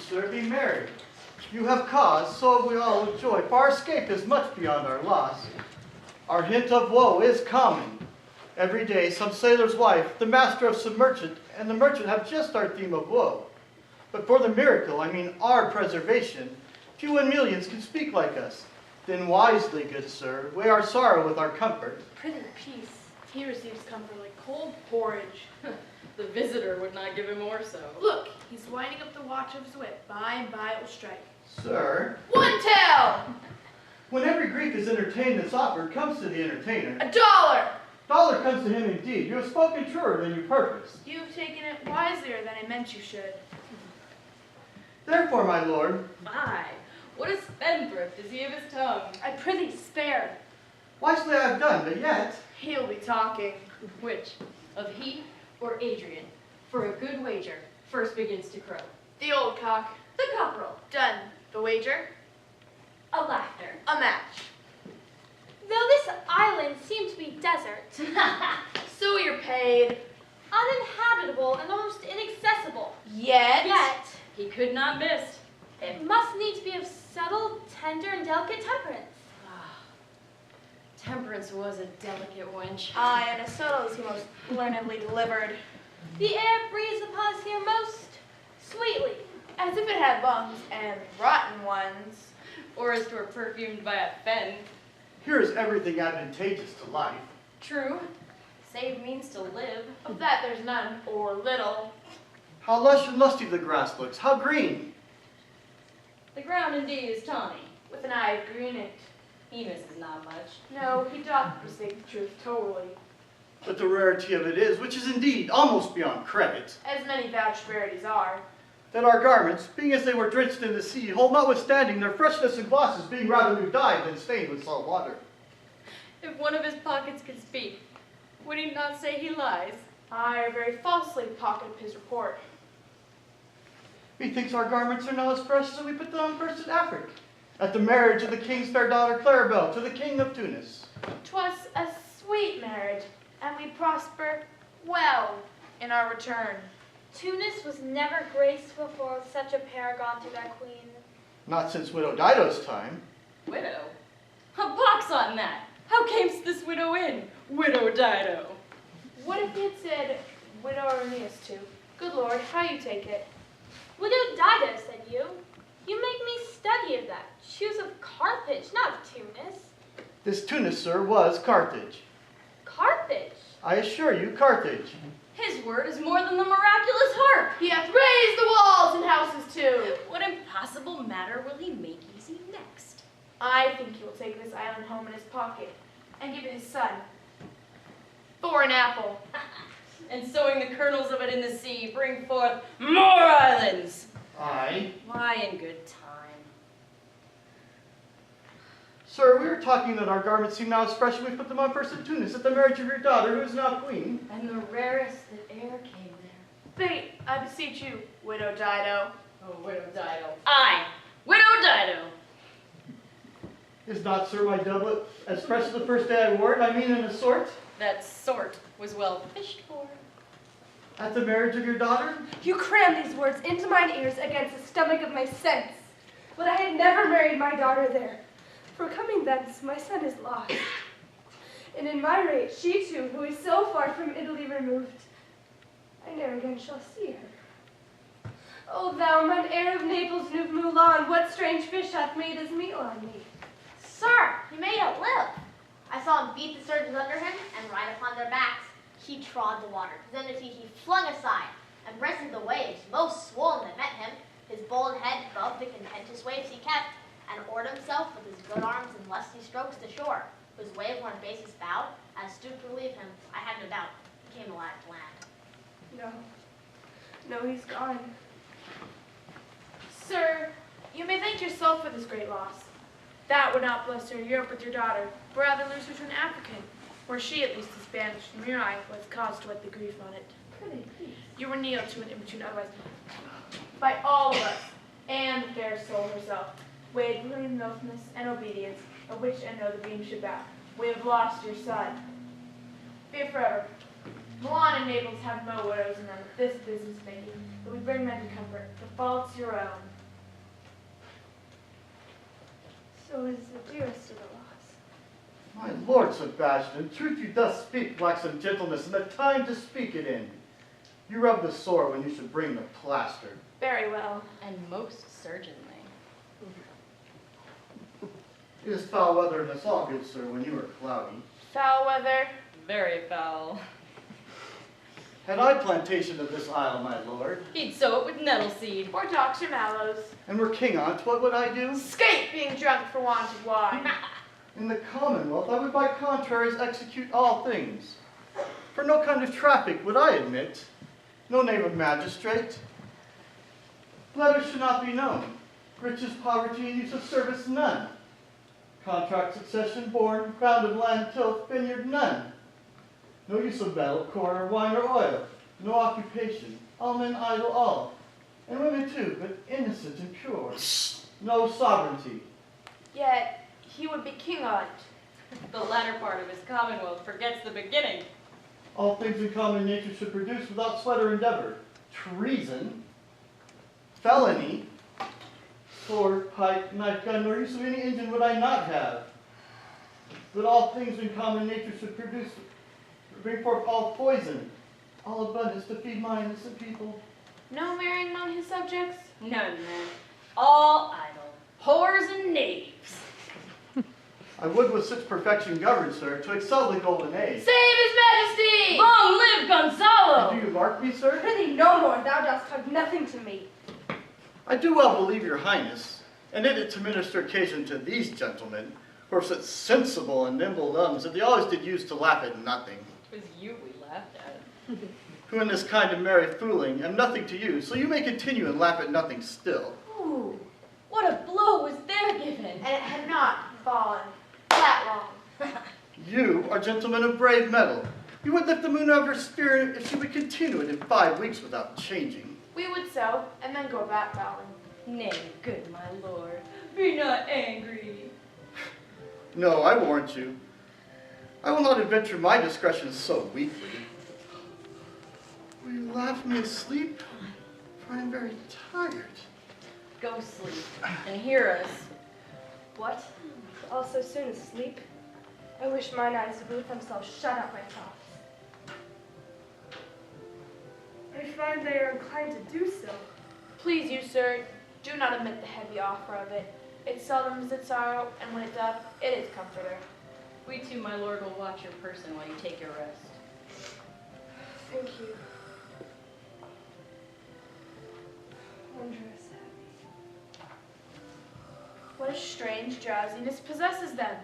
sir, be merry. You have cause, so we all with joy, for our escape is much beyond our loss. Our hint of woe is common. Every day some sailor's wife, the master of some merchant, and the merchant have just our theme of woe. But for the miracle, I mean our preservation, few in millions can speak like us. Then wisely, good sir, weigh our sorrow with our comfort. Prithee, peace. He receives comfort like cold porridge. The visitor would not give him more so. Look, he's winding up the watch of his whip. By and by it will strike. Sir, One tael! when every grief is entertained that's offered comes to the entertainer. $1! Dollar comes to him indeed. You have spoken truer than you purposed. You've taken it wiselier than I meant you should. Therefore, my lord, My, what a spendthrift is he of his tongue. I prithee spare. wisely I have done, but yet, He'll be talking. Which, of he or Adrian, for a good wager, first begins to crow? The old cock. The cockerel. Done. The wager. A laughter. A match. Though this island seemed to be desert, So you're paid. uninhabitable and almost inaccessible, Yet. yet He could not miss. it must needs be of subtle, tender, and delicate temperance. Temperance was a delicate wench. Aye, and as subtle as he most learnedly delivered. The air breathes upon us here most sweetly. As if it had lungs and rotten ones. Or as 'twere perfumed by a fen. here is everything advantageous to life. True, save means to live. Of that there's none, or little. How lush and lusty the grass looks, how green. The ground indeed is tawny. With an eye of green it. He misses not much. No, he doth forsake the truth totally. But the rarity of it is, which is indeed almost beyond credit, As many vouched rarities are. that our garments, being as they were drenched in the sea, hold notwithstanding their freshness and glosses being rather new dyed than stained with salt water. If one of his pockets could speak, would he not say he lies? I very falsely pocket his report. Methinks our garments are now as fresh as we put them on first in Africa, at the marriage of the king's fair daughter Claribel to the king of Tunis. 'Twas a sweet marriage, and we prosper well in our return. Tunis was never graced before with such a paragon to their queen. Not since widow Dido's time. Widow? A pox on that! How camest this widow in, Widow Dido? What if he had said widow Aeneas too? Good Lord, how you take it? Widow Dido, said you. You make me study of that. She was of Carthage, not of Tunis. This Tunis, sir, was Carthage. Carthage? I assure you, Carthage. His word is more than the miraculous harp. He hath raised the walls and houses too. What impossible matter will he make easy next? I think he will take this island home in his pocket and give it his son for an apple. And sowing the kernels of it in the sea, bring forth more islands. Aye. Why, in good time. Sir, we were talking that our garments seem now as fresh as we put them on first in Tunis at the marriage of your daughter, who is now queen. And the rarest that e'er came there. Bait, I beseech you, widow Dido. Oh, Widow Dido. Aye, Widow Dido. Is not, sir, my doublet as fresh as the first day I wore it? I mean in a sort. That sort was well fished for. At the marriage of your daughter? You crammed these words into mine ears against the stomach of my sense. But I had never married my daughter there. For coming thence, my son is lost. And in my rage, she too, who is so far from Italy removed, I ne'er again shall see her. O thou, mine heir of Naples, new Mulan, what strange fish hath made his meal on me? Sir, he made it live. I saw him beat the surgeons under him and ride upon their backs. He trod the water. His enmity he flung aside and breasted the waves, most swollen that met him. His bold head above the contentious waves he kept, and oared himself with his good arms in lusty strokes to shore, whose wave-worn bases bowed, as stooped to relieve him, I had no doubt, he came alive to land. No, he's gone. Sir, you may thank yourself for this great loss. That would not bless her Europe with your daughter, but rather lose her to an African, where she at least is banished from your eye was caused to wet the grief on it. Prithee, please. You were nailed to an importune otherwise by all of us, and the fair soul herself, weighed between loathness and obedience, of which I know the beam should bow. We have lost your son. Fear forever. Milan and Naples have no widows in them, this business making, but we bring men to comfort. The fault's your own. So is the dearest of the lost. My lord Sebastian, truth you thus speak lacks some gentleness and the time to speak it in. You rub the sore when you should bring the plaster. Very well. And most surgeonly. It is foul weather in us all, good sir, when you are cloudy. Foul weather. Very foul. Had I plantation of this isle, my lord, He'd sow it with nettle seed. Or Dr. Mallows. and were king on't, what would I do? Escape being drunk for want of wine. In the commonwealth, I would by contraries execute all things. For no kind of traffic would I admit, no name of magistrate. Letters should not be known, riches, poverty, and use of service none. Contract succession born, ground of land tilth, vineyard none. No use of metal, corn, or wine, or oil. No occupation, all men idle all. And women too, but innocent and pure. No sovereignty. Yet he would be king on't. The latter part of his commonwealth forgets the beginning. All things in common nature should produce without sweat or endeavor. Treason, felony, sword, pike, knife, gun, nor use of any engine would I not have. But all things in common nature should produce, bring forth all poison, all abundance to feed my innocent people. No marrying among his subjects? None, man. All idle. Whores and knaves. I would with such perfection govern, sir, to excel the golden age. Save his majesty! Long live Gonzalo! Do you mark me, sir? Prithee, no more, thou dost talk nothing to me. I do well believe your highness, and in it to minister occasion to these gentlemen, who are such sensible and nimble thumbs that they always did use to laugh at nothing, It was you we laughed at. who in this kind of merry fooling am nothing to you, so you may continue and laugh at nothing still. Ooh, what a blow was there given! And it had not fallen that long. You are gentlemen of brave metal. You would lift the moon out of her sphere if she would continue it in 5 weeks without changing. We would sow, and then go back bowing. Nay, good my lord, be not angry. No, I warrant you. I will not adventure my discretion so weakly. Will you laugh me asleep? For I am very tired. Go sleep, and hear us. What? All so soon asleep? I wish mine eyes would let themselves shut out my thoughts. I find they are inclined to do so. Please you, sir, do not omit the heavy offer of it. It seldom is its sorrow, and when it doth, it is comforter. We too, my lord, will watch your person while you take your rest. Thank you. Wondrous happy. What a strange drowsiness possesses them.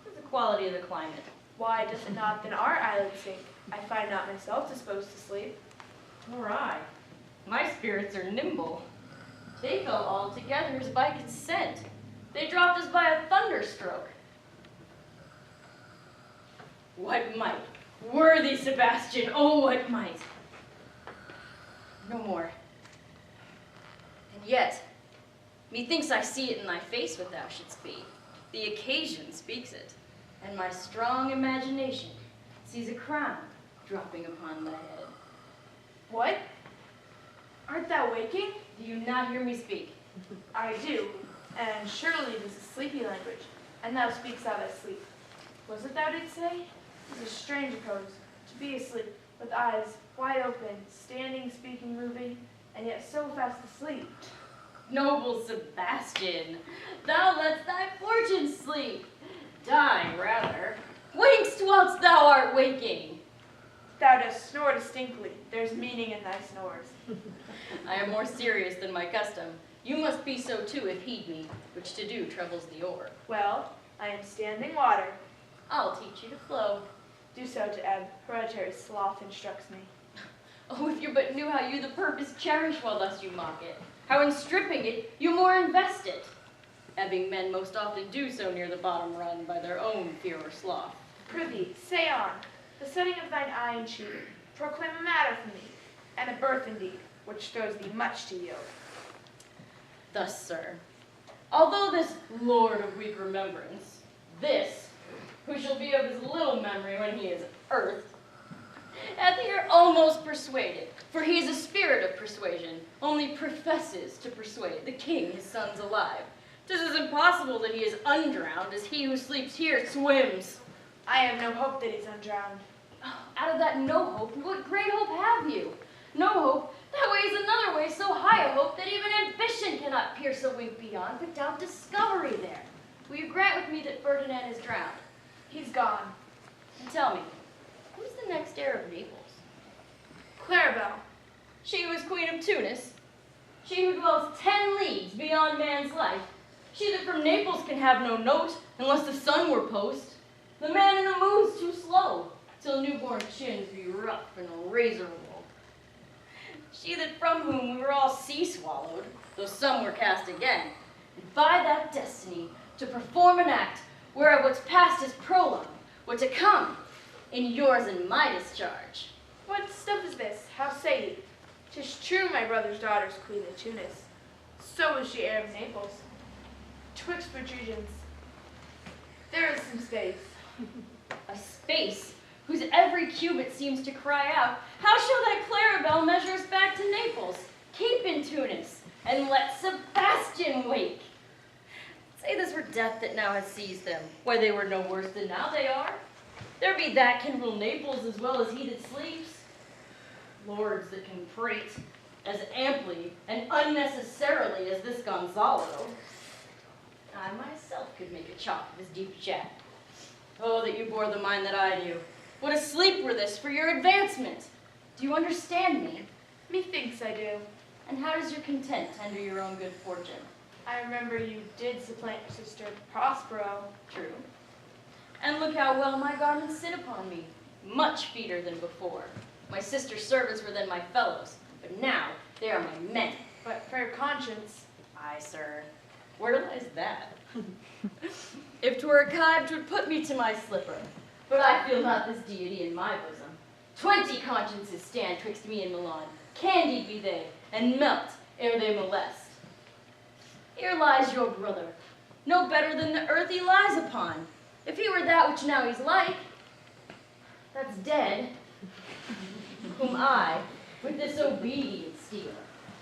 It's the quality of the climate. Why does it not then our island sink? I find not myself disposed to sleep. Nor I. My spirits are nimble. They fell all together as by consent. They dropped us by a thunderstroke. What might? Worthy Sebastian, oh what might! No more. And yet, methinks I see it in thy face what thou shouldst be. The occasion speaks it, and my strong imagination sees a crown dropping upon thy head. What? Art thou waking? Do you not hear me speak? I do, and surely it is a sleepy language, and thou speakst out as sleep. Was it thou didst say? It is a strange pose, to be asleep, with eyes wide open, standing, speaking, moving, and yet so fast asleep. Noble Sebastian, thou lett'st thy fortune sleep. Die, rather. Wakest whilst thou art waking. Thou dost snore distinctly. There's meaning in thy snores. I am more serious than my custom. You must be so too if heed me, which to do troubles the oar. Well, I am standing water. I'll teach you to flow. Do so to ebb. Hereditary sloth instructs me. Oh, if you but knew how you the purpose cherish while thus you mock it, how in stripping it you more invest it. Ebbing men most often do so near the bottom run by their own fear or sloth. Prithee, say on. The setting of thine eye and cheek proclaim a matter for me, and a birth indeed, which throws thee much to yield. Thus, sir, although this lord of weak remembrance, this, who shall be of his little memory when he is earth, hath here almost persuaded, for he is a spirit of persuasion, only professes to persuade the king his sons alive, 'Tis as impossible that he is undrowned as he who sleeps here swims. I have no hope that he's undrowned. Out of that no hope, what great hope have you? No hope, that way is another way, so high a hope that even ambition cannot pierce a wink beyond without discovery there. Will you grant with me that Ferdinand is drowned? He's gone. And tell me, who's the next heir of Naples? Clarabelle. She who is queen of Tunis? She who dwells 10 leagues beyond man's life? She that from Naples can have no note, unless the sun were post? The man in the moon's too slow, till newborn chins be rough and razorable. She that from whom we were all sea-swallowed, though some were cast again, and by that destiny to perform an act whereof what's past is prologue, what to come in yours and my discharge. What stuff is this? How say ye? 'Tis true my brother's daughter's queen of Tunis. So is she heir of Naples. Twixt regions, there is some space. A space whose every cubit seems to cry out, how shall that Clarabelle measure us back to Naples? Keep in Tunis, and let Sebastian wake. Say this were death that now has seized them. Why, they were no worse than now they are. There be that can rule Naples as well as he that sleeps. Lords that can prate as amply and unnecessarily as this Gonzalo. I myself could make a chop of his deep chat. Oh, that you bore the mind that I do. What a sleep were this for your advancement. Do you understand me? Methinks I do. And how does your content tender your own good fortune? I remember you did supplant your sister Prospero. True. And look how well my garments sit upon me, much feeder than before. My sister's servants were then my fellows, but now they are my men. But for your conscience, Aye, sir. Where lies that? If 'twere a kite, 'twould put me to my slipper. But I feel not this deity in my bosom. 20 consciences stand twixt me and Milan. Candied be they, and melt ere they molest. Here lies your brother, no better than the earth he lies upon. If he were that which now he's like, that's dead, whom I, with this obedient steel,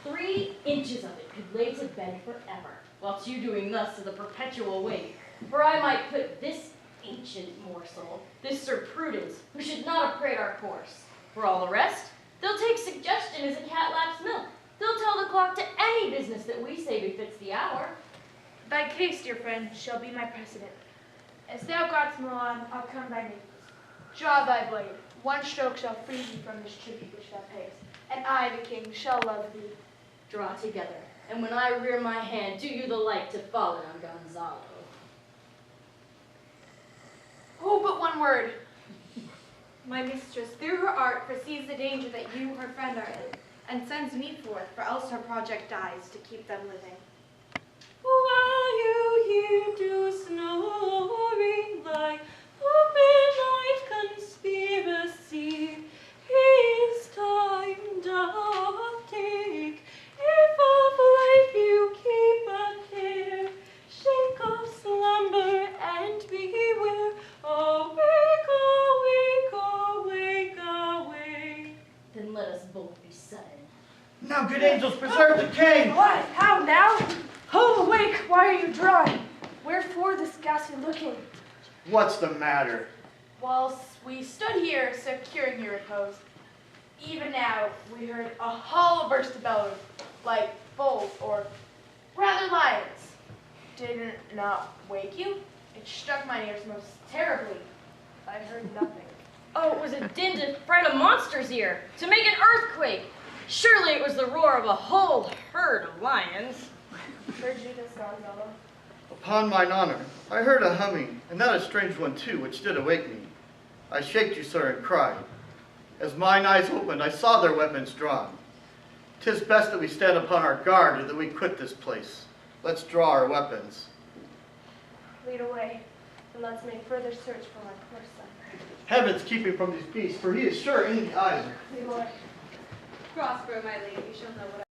3 inches of it could lay to bed forever, whilst you doing thus to the perpetual wake. For I might put this ancient morsel, this Sir Prudence, who should not have prayed our course. For all the rest, they'll take suggestion as a cat laps milk. They'll tell the clock to any business that we say befits the hour. thy case, dear friend, shall be my precedent. As thou gott'st Milan, I'll come by Naples. Draw thy blade. One stroke shall free thee from this tribute which thou payest, and I, the king, shall love thee. Draw together, and when I rear my hand, do you the like to fall on Gonzalo. Oh, but one word. My mistress, through her art, foresees the danger that you, her friend, are in, and sends me forth, for else her project dies, to keep them living. While you here do snoring like a midnight conspiracy, his time doth take. If of life you keep a care, shake off slumber and beware. Awake, awake, awake, awake. Then let us both be sudden. Now, good angels, preserve the king! What? How now? Ho, awake! Why are you drawing? Wherefore this ghastly looking? What's the matter? Whilst we stood here securing your repose, even now we heard a hollow burst of bellowing, like bulls or rather lions. Did it not wake you? It struck my ears most terribly. I heard nothing. Oh, it was a din to fright a monster's ear, to make an earthquake. Surely it was the roar of a whole herd of lions. Heard you this, Gonzalo? Upon mine honor, I heard a humming, and that a strange one too, which did awake me. I shaked you, sir, and cried. As mine eyes opened, I saw their weapons drawn. 'Tis best that we stand upon our guard, or that we quit this place. Let's draw our weapons. Lead away, and let's make further search for my poor son. Heavens keep him from these beasts, for he is sure in the eyes. Lead away. Prosper, my lady, you shall know what